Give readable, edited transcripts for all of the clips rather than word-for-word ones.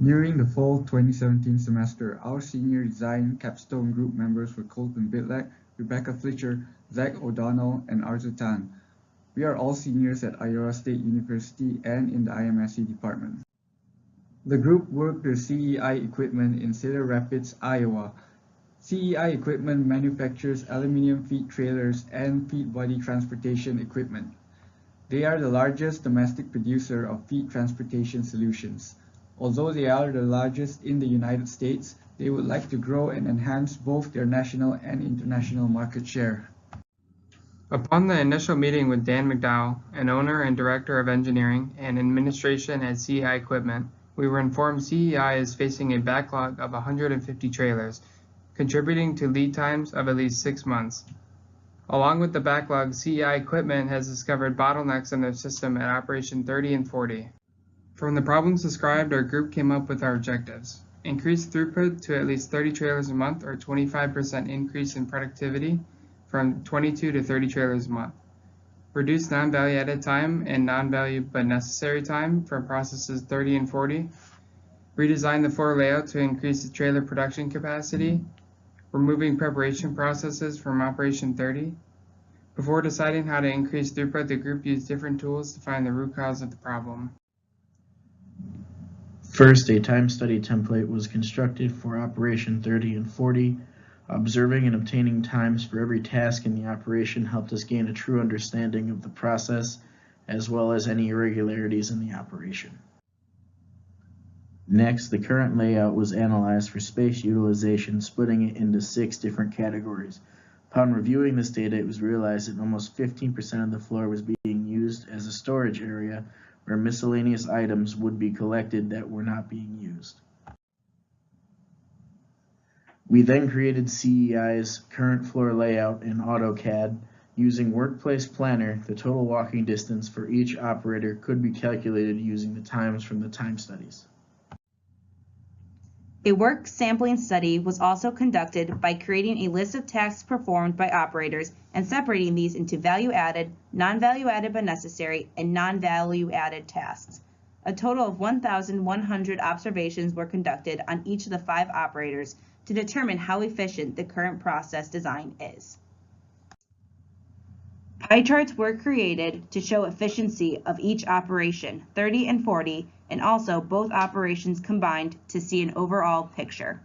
During the fall 2017 semester, our senior design capstone group members were Colton Bitlek, Rebecca Fletcher, Zach O'Donnell, and Arthur Tan. We are all seniors at Iowa State University and in the IMSC department. The group worked with CEI equipment in Cedar Rapids, Iowa. CEI equipment manufactures aluminum feed trailers and feed body transportation equipment. They are the largest domestic producer of feed transportation solutions. Although they are the largest in the United States, they would like to grow and enhance both their national and international market share. Upon the initial meeting with Dan McDowell, an owner and director of engineering and administration at CEI Equipment, we were informed CEI is facing a backlog of 150 trailers, contributing to lead times of at least 6 months. Along with the backlog, CEI Equipment has discovered bottlenecks in their system at Operation 30 and 40. From the problems described, our group came up with our objectives. Increase throughput to at least 30 trailers a month or 25% increase in productivity from 22 to 30 trailers a month. Reduce non-value added time and non-value but necessary time from processes 30 and 40. Redesign the floor layout to increase the trailer production capacity. Removing preparation processes from Operation 30. Before deciding how to increase throughput, the group used different tools to find the root cause of the problem. First, a time study template was constructed for Operation 30 and 40. Observing and obtaining times for every task in the operation helped us gain a true understanding of the process, as well as any irregularities in the operation. Next, the current layout was analyzed for space utilization, splitting it into 6 different categories. Upon reviewing this data, it was realized that almost 15% of the floor was being used as a storage area where miscellaneous items would be collected that were not being used. We then created CEI's current floor layout in AutoCAD. Using Workplace Planner, the total walking distance for each operator could be calculated using the times from the time studies. A work sampling study was also conducted by creating a list of tasks performed by operators and separating these into value-added, non-value-added but necessary, and non-value-added tasks. A total of 1,100 observations were conducted on each of the 5 operators to determine how efficient the current process design is. Pie charts were created to show efficiency of each operation, 30 and 40, and also both operations combined to see an overall picture.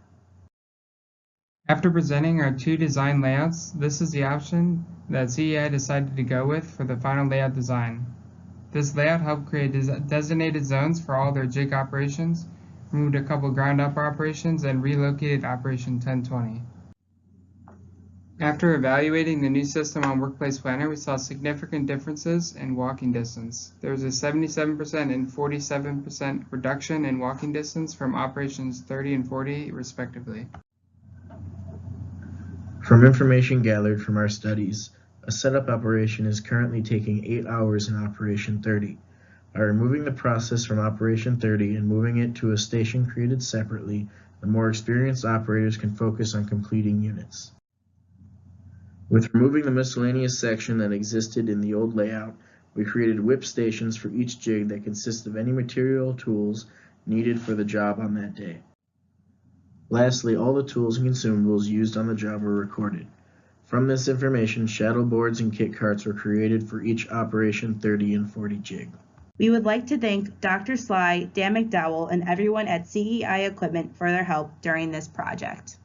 After presenting our 2 design layouts, this is the option that CEI decided to go with for the final layout design. This layout helped create designated zones for all their jig operations, removed a couple ground-up operations, and relocated Operation 1020. After evaluating the new system on Workplace Planner, we saw significant differences in walking distance. There was a 77% and 47% reduction in walking distance from Operations 30 and 40, respectively. From information gathered from our studies, a setup operation is currently taking 8 hours in Operation 30. By removing the process from Operation 30 and moving it to a station created separately, the more experienced operators can focus on completing units. With removing the miscellaneous section that existed in the old layout, we created whip stations for each jig that consist of any material or tools needed for the job on that day. Lastly, all the tools and consumables used on the job were recorded. From this information, shadow boards and kit carts were created for each Operation 30 and 40 jig. We would like to thank Dr. Sly, Dan McDowell, and everyone at CEI Equipment for their help during this project.